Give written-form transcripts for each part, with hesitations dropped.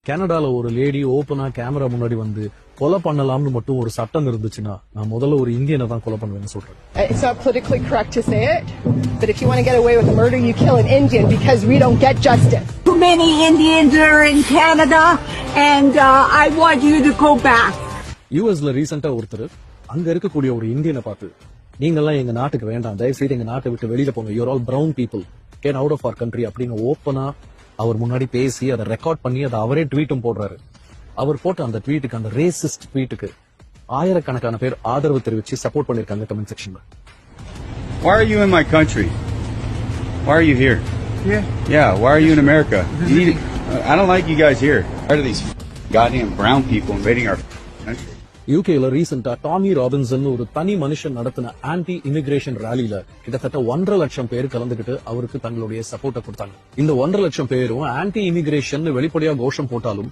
கனடால ஒரு lady ஓபனா camera முன்னாடி வந்து கொலை பண்ணலாம்னு மட்டும் ஒரு சட்டம் இருந்துச்சுன்னா நான் முதல்ல ஒரு இந்தியனை தான் கொலை பண்ணுவேன்னு சொல்றேன். It's not politically correct to say it, but if you want to get away with a murder, you kill an Indian because we don't get justice. Too many Indians are in Canada, and I want you to go back. யுஎஸ்ல ரீசெண்டா ஒருத்தர் அங்க இருக்கக்கூடிய ஒரு இந்தியனை பார்த்து நீங்கெல்லாம் எங்க நாட்டுக்கு வேண்டாம், தயவு செய்து எங்க நாட்டை விட்டு வெளியில போங்க, you're all brown people, get out of our country அப்படின்னு ஓப்பனா அவர் முன்னாடி பேசி அதை ரெக்கார்ட் பண்ணி அதை அவரே ட்வீட்டும் போடுறாரு. அவர் போட்ட அந்த ட்வீட்டுக்கு, அந்த ரேசிஸ்ட் ட்வீட்டுக்கு ஆயிரக்கணக்கான பேர் ஆதரவு தெரிவிச்சு சப்போர்ட் பண்ணிருக்காங்க கமெண்ட் செக்ஷன்ல. Why are you in my country? Why are you here? Yeah, why are you in America? I don't like you guys here. Why are these goddamn brown people invading our country? யூகேல ரீசெண்டா Tommy Robinson ஒரு தனி மனுஷன் நடத்தின anti immigration ரேலியில கிட்டத்தட்ட 1.5 லட்சம் பேர் கலந்துகிட்டு அவருக்கு தங்களுடைய சப்போர்ட்டை கொடுத்தாங்க. இந்த 1.5 லட்சம் பேரும் ஆன்டி இமிகிரேஷன் வெளிப்படையா கோஷம் போட்டாலும்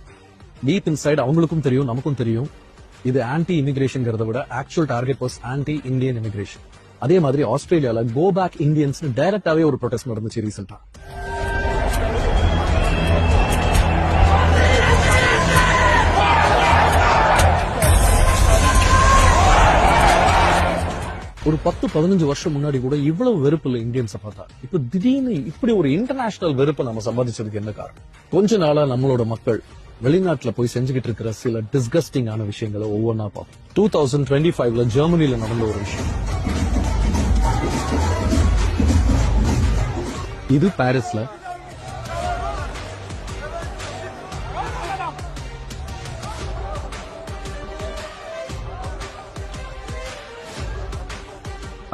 டீப் இன்சைட் அவங்களுக்கும் தெரியும், நமக்கும் தெரியும், இது ஆன்டி இமிகிரேஷன் விட actual target was anti Indian immigration. அதே மாதிரி ஆஸ்திரேலியால கோ பேக் இந்தியன்ஸ் டைரக்டாவே ஒரு ப்ரொடெஸ்ட் நடந்துச்சு ரீசெண்டா. ஒரு 10-15 வருஷம் முன்னாடி கூட இவ்வளவு வெறுப்பு இல்ல இந்தியன்ஸை பார்த்தா. இப்ப திடீர்னு இப்படி ஒரு இன்டர்நேஷனல் வெறுப்பை நம்ம சம்பாதிச்சதுக்கு என்ன காரணம்? கொஞ்ச நாளா நம்மளோட மக்கள் வெளிநாட்டுல போய் செஞ்சுக்கிட்டு இருக்கிற சில டிஸ்கஸ்டிங்கான விஷயங்களை ஒவ்வொன்னா பார்ப்போம். 2025 ஜெர்மனில நடந்த ஒரு விஷயம். இது பாரிஸ்ல.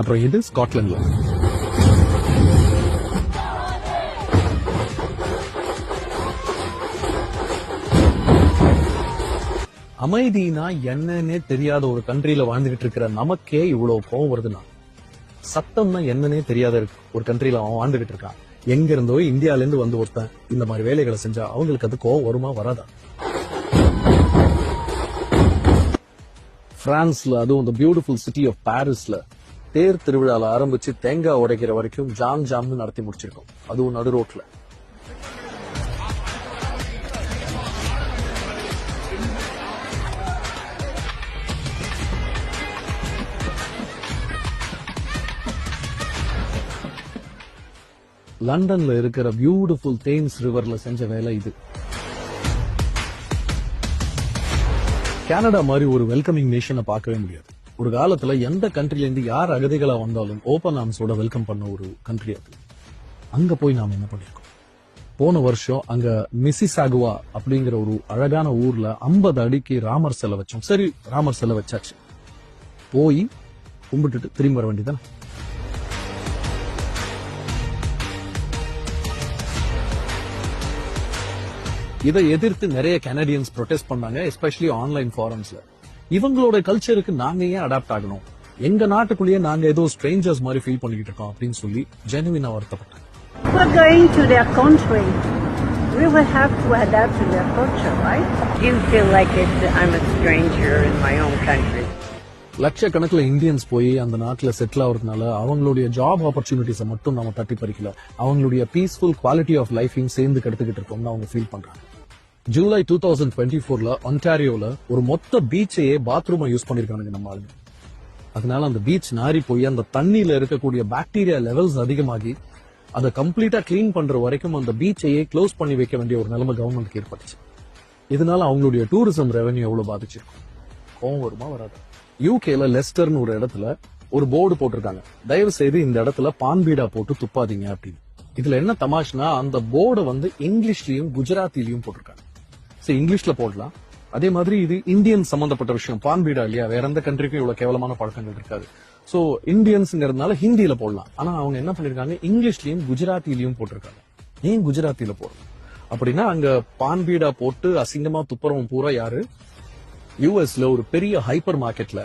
அப்புறம் இது ஸ்காட்லாந்துல. அமைதினா என்னன்னே தெரியாத ஒரு கண்ட்ரியில வாழ்ந்துகிட்டு இருக்கிற நமக்கே இவ்வளவு கோவம் வருதுன்னா, சத்தம்னா என்னன்னே தெரியாத ஒரு கண்ட்ரியில அவன் வாழ்ந்துகிட்டு இருக்கான். எங்க இருந்தோ இந்தியால இருந்து வந்து ஒருத்தன் இந்த மாதிரி வேலைகளை செஞ்சா அவங்களுக்கு அது கோவம் வருமா வராதா? பிரான்ஸ்ல, அதுவும் இந்த பியூட்டிஃபுல் சிட்டி ஆஃப் பாரிஸ்ல தேர் திருவிழால ஆரம்பிச்சு தேங்காய் உடைக்கிற வரைக்கும் ஜாம்னு நடத்தி முடிச்சிருக்கோம். அதுவும் நடு ரோட்ல. லண்டன்ல இருக்கிற பியூட்டிஃபுல் தேம்ஸ் ரிவர்ல செஞ்ச வேலை இது. கனடா மாதிரி ஒரு வெல்கமிங் நேஷனை பார்க்கவே முடியாது. ஒரு காலத்துல எந்த கண்ட்ரில இருந்து யார் அகதிகளா வந்தாலும் ஓபன் ஆர்ம்ஸோட வெல்கம் பண்ண ஒரு கண்ட்ரி அது. அங்க போய் நாம என்ன பண்ணிருக்கோம்? போன வருஷம் அங்க மிசிசாகுவா அப்படிங்கிற ஒரு அழகான ஊர்ல 50 அடிக்கு ராமர் சிலை வச்சோம். சரி, ராமர் சிலை வச்சாச்சு, போய் கும்பிட்டுட்டு திரும்பி வர வேண்டியதான். இதை எதிர்த்து நிறைய கனடியன்ஸ் ப்ரொடெஸ்ட் பண்ணாங்க, எஸ்பெஷலி ஆன்லைன் ஃபாரம்ஸ்ல. இவங்களோட கல்ச்சருக்கு நாங்க ஏன் அடாப்ட் ஆகணும்? எங்க நாட்டுக்குள்ளேயே நாங்க ஏதோ ஸ்ட்ரேஞ்சர்ஸ் மாதிரி ஃபீல் பண்ணிக்கிட்டு இருக்கோம் அப்படின்னு சொல்லி ஜெனுவினா வருத்தப்பட்டாங்க. We're going to their country. We will have to adapt to their culture, right? You feel like I'm a stranger in my own country. லட்சக்கணக்கில் இந்தியன்ஸ் போய் அந்த நாட்டுல செட்டில் ஆகுறதுனால அவங்களுடைய ஜாப் ஆப்பர்ச்சுனிட்டிஸை மட்டும் நம்ம தட்டி பறிக்கல, அவங்களுடைய பீஸ்ஃபுல் குவாலிட்டி ஆஃப் லைஃபையும் சேர்ந்து கெடுத்துக்கிட்டு இருக்கோம்னு அவங்க ஃபீல் பண்றாங்க. ஜூலை 2024 ஒன்டாரியோல ஒரு மொத்த பீச்சையே பாத்ரூமா யூஸ் பண்ணிருக்காங்க நம்ம ஆளுங்க. அதனால அந்த பீச் நாரி போய் அந்த தண்ணியில இருக்கக்கூடிய பாக்டீரியா லெவல்ஸ் அதிகமாகி அதை கம்ப்ளீட்டா கிளீன் பண்ற வரைக்கும் அந்த பீச்சையே க்ளோஸ் பண்ணி வைக்க வேண்டிய ஒரு நிலைமை கவர்மெண்ட்க்கு ஏற்பட்டுச்சு. இதனால அவங்களுடைய டூரிசம் ரெவன்யூ எவ்வளவு பாதிச்சிருக்கும்? கோவம் வருமா வராது? யூகேல லெஸ்டர்னு ஒரு இடத்துல ஒரு போர்டு போட்டிருக்காங்க, தயவு செய்து இந்த இடத்துல பான்பீடா போட்டு துப்பாதீங்க அப்படின்னு. இதுல என்ன தமாஷ்னா, அந்த போர்டை இங்கிலீஷ்லயும் குஜராத்திலயும் போட்டிருக்காங்க. சரி, இங்கிலீஷ்ல போடலாம். அதே மாதிரி இது இந்தியன் சம்பந்தப்பட்ட விஷயம், பான்பீடா இல்லையா, வேற எந்த கண்ட்ரிக்கும் இவ்வளவு கேவலமான பழக்கங்கள் இருக்காது. சோ இந்தியன்ஸ்ங்கிறதுனால ஹிந்தியில போடலாம். ஆனா அவங்க என்ன பண்ணிருக்காங்க, இங்கிலீஷ்லயும் குஜராத்திலயும் போட்டிருக்காங்க. ஏன் குஜராத்தில போடணும் அப்படின்னா, அங்க பான்பீடா போட்டு அசிங்கமா துப்புறவன் பூரா யாரு? யூஎஸ்ல ஒரு பெரிய ஹைப்பர் மார்க்கெட்ல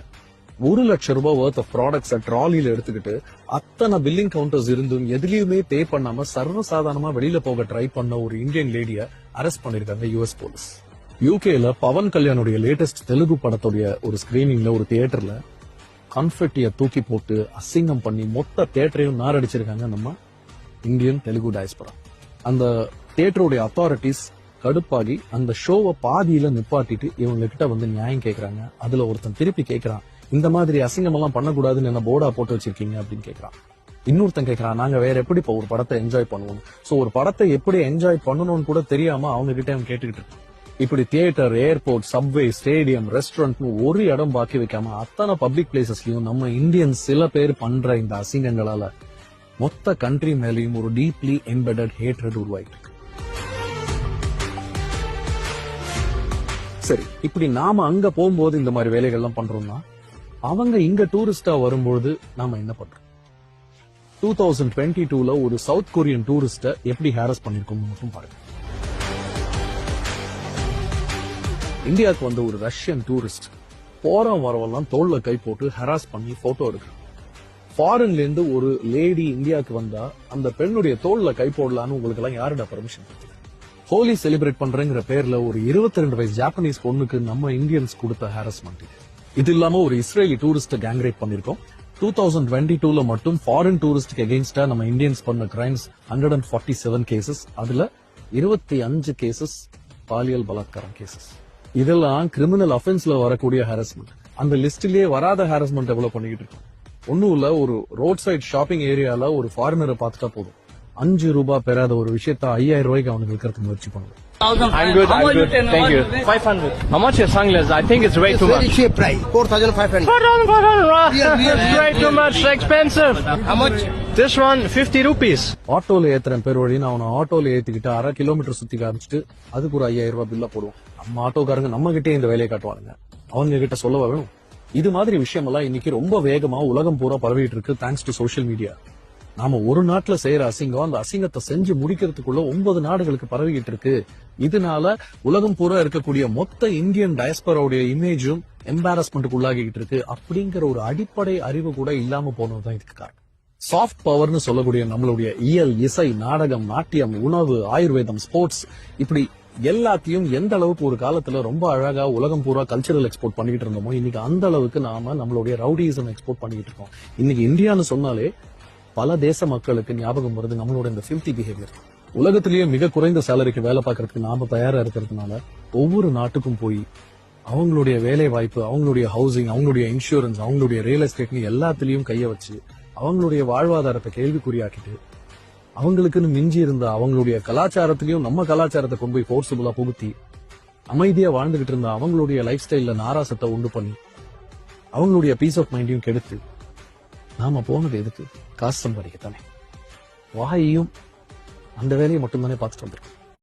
1 லட்சம் ரூபாய் வர்த் ஆஃப் ப்ராடக்ட்ஸ் ட்ராலியில எடுத்துக்கிட்டு அத்தனை பில்லிங் கவுண்டர்ஸ் இருந்தும் எதுலயுமே பே பண்ணாம சர்வசாதாரணமா வெளியில போக ட்ரை பண்ண ஒரு இந்தியன் லேடிய அரெஸ்ட் பண்ணிருக்காங்க யுஎஸ் போலீஸ். யூகேல பவன் கல்யாணுடைய லேட்டஸ்ட் தெலுங்கு படத்துடைய ஒரு ஸ்கிரீனிங்ல ஒரு தியேட்டர்ல கன்ஃபெட்டிய தூக்கி போட்டு அசிங்கம் பண்ணி மொத்த தியேட்டரையும் நாரடிச்சிருக்காங்க நம்ம இந்தியன் தெலுங்கு டயஸ்பரா. அந்த தியேட்டருடைய அத்தாரிட்டிஸ் கடுப்பாகி அந்த ஷோவை பாதியில நிப்பாட்டிட்டு இவங்க கிட்ட வந்து நியாயம் கேக்குறாங்க. அதுல ஒருத்தன் திருப்பி கேக்குறான், இந்த மாதிரி அசிங்கம் எல்லாம் பண்ணக்கூடாதுன்னு என்ன போர்டா போட்டு வச்சிருக்கீங்க அப்படின்னு கேக்குறான். இன்னொருத்தன் கேக்குறான், நாங்க வேற எப்படி இப்ப ஒரு படத்தை என்ஜாய் பண்ணுவோம். சோ ஒரு படத்தை எப்படி என்ஜாய் பண்ணணும்னு கூட தெரியாம அவங்க கிட்ட அவன் கேட்டுக்கிட்டு இருக்கான். இப்படி தியேட்டர், ஏர்போர்ட், சப்வே, ஸ்டேடியம், ரெஸ்டாரண்ட்னு ஒரு இடம் பாக்கி வைக்காம அத்தனை பப்ளிக் பிளேசஸ்லயும் நம்ம இந்தியன்ஸ் சில பேர் பண்ற இந்த அசிங்கங்களால மொத்த கண்ட்ரி மேலயும் ஒரு டீப்லி எம்பெடட் ஹேட்ரட் உருவாயிட்டு. சரி, இப்படி நாம அங்க போகும்போது இந்த மாதிரி வேலைகள்லாம் பண்றோம்னா அவங்க இங்க டூரிஸ்டா வரும்போது நாம என்ன பண்றோம்? 2022ல ஒரு சவுத் கொரியன் டூரிஸ்ட எப்படி ஹாரஸ் பண்ணிருக்கோம் மட்டும் பாருங்க. இந்தியாவுக்கு வந்த ஒரு ரஷ்யன் டூரிஸ்ட் போறோம் வரவெல்லாம் தோல்ல கை போட்டு ஹராஸ் பண்ணி போட்டோ எடுக்கிறான். ஃபாரின்ல இருந்து ஒரு லேடி இந்தியாவுக்கு வந்தா அந்த பெண்ணுடைய தோல்ல கை போடலான்னு உங்களுக்கு எல்லாம் யாருடா பர்மிஷன்? ஹோலி செலிப்ரேட் பண்றேங்கிற பேர்ல ஒரு 22 வயசு ஜாப்பனீஸ் பொண்ணுக்கு நம்ம இந்தியன்ஸ் கொடுத்த ஹாரஸ்மெண்ட். இது இல்லாம ஒரு இஸ்ரேலி டூரிஸ்ட் கேங்ரேப் பண்ணிருக்கோம். 2022ல மட்டும் ஃபாரின் டூரிஸ்டுக்கு எகெயின்ஸ்டா நம்ம இந்தியன்ஸ் பண்ண கிரைம்ஸ் 147 கேசஸ். அதுல 25 கேசஸ் பாலியல் பலாத்காரம் கேசஸ். இதெல்லாம் கிரிமினல் அஃபென்ஸ்ல வரக்கூடிய ஹாரஸ்மெண்ட். அந்த லிஸ்ட்லயே வராத ஹாரஸ்மெண்ட் எவ்வளவு பண்ணிக்கிட்டு இருக்கோம். ஒண்ணும் இல்ல, ஒரு ரோட் சைட் ஷாப்பிங் ஏரியால ஒரு ஃபாரினரை பார்த்துட்டா போதும், 5 ரூபாய் பெறாத ஒரு விஷயத்த 5000 ரூபாய்க்கு அவனுக்கு விற்கிறதுக்கு முயற்சி பண்ணுவோம். I'm good. Thank you. 500. How much your sunglasses? I think it's way too much. Very cheap price. 4,500. 4,500. Real. It's way too much expensive. How much? This one, 50 rupees. ஆட்டோல ஏத்துறேன் பேர் வழின்னு அவனை ஆட்டோல ஏத்திக்கிட்டு 1/2 கிலோமீட்டர் சுத்தி காமிச்சிட்டு அதுக்கு ஒரு 5000 ரூபாய் பில்ல போடுவோம். நம்ம ஆட்டோக்காரங்க நம்ம கிட்டே இந்த வேலையை காட்டுவாங்க, அவங்க கிட்ட சொல்லவா வேணும்? இது மாதிரி விஷயமெல்லாம் இன்னைக்கு ரொம்ப வேகமா உலகம் பூரா பரவிட்டு இருக்கு, தேங்க்ஸ் டு சோஷியல் மீடியா. நாம ஒரு நாட்டுல செய்யற அசிங்கம் அந்த அசிங்கத்தை செஞ்சு முடிக்கிறதுக்குள்ள 9 நாடுகளுக்கு பரவிக்கிட்டு இருக்கு. இதனால உலகம் பூரா இருக்கக்கூடிய மொத்த இந்தியன் டயஸ்பராவுடைய இமேஜும் எம்பாரஸ்மெண்ட்டுக்கு உள்ளாகிட்டு இருக்கு. அப்படிங்கிற ஒரு அடிப்படை அறிவு கூட இல்லாம போனதுதான் இதுக்கு காரணம். சாஃப்ட் பவர்னு சொல்லக்கூடிய நம்மளுடைய இயல், இசை, நாடகம், நாட்டியம், உணவு, ஆயுர்வேதம், ஸ்போர்ட்ஸ், இப்படி எல்லாத்தையும் எந்த அளவுக்கு ஒரு காலத்துல ரொம்ப அழகா உலகம் பூரா கல்ச்சரல் எக்ஸ்போர்ட் பண்ணிட்டு இருந்தோமோ இன்னைக்கு அந்த அளவுக்கு நாம நம்மளுடைய ரவுடிசம் எக்ஸ்போர்ட் பண்ணிட்டு இருக்கோம். இன்னைக்கு இந்தியான்னு சொன்னாலே பல தேச மக்களுக்கு ஞாபகம் வருது நம்மளோட இந்த ஃபில்தி பிஹேவியர். உலகத்திலேயே மிக குறைந்த சேலரிக்கு வேலை பார்க்கறதுக்கு நாம தயாரா இருக்கிறதுனால ஒவ்வொரு நாட்டுக்கும் போய் அவங்களுடைய வேலை வாய்ப்பு, அவங்களுடைய ஹவுசிங், அவங்களுடைய இன்சூரன்ஸ், அவங்களுடைய ரியல் எஸ்டேட்னு எல்லாத்திலயும் கைய வச்சு அவங்களுடைய வாழ்வாதாரத்தை கேள்விக்குறியாக்கிட்டு அவங்களுக்குன்னு மிஞ்சி இருந்த அவங்களுடைய கலாச்சாரத்திலயும் நம்ம கலாச்சாரத்தை கொண்டு போய் ஃபோர்ஸபுளா புகுத்தி அமைதியா வாழ்ந்துகிட்டு இருந்த அவங்களுடைய லைஃப் ஸ்டைல்ல நாராசத்தை உண்டு பண்ணி அவங்களுடைய பீஸ் ஆஃப் மைண்டையும் கெடுத்து நாம போனது எதுக்கு? காசு சம்பாதிக்கத்தானே. வாயையும் அந்த வேலையை மட்டும்தானே பார்த்துட்டு வந்திருக்கோம்.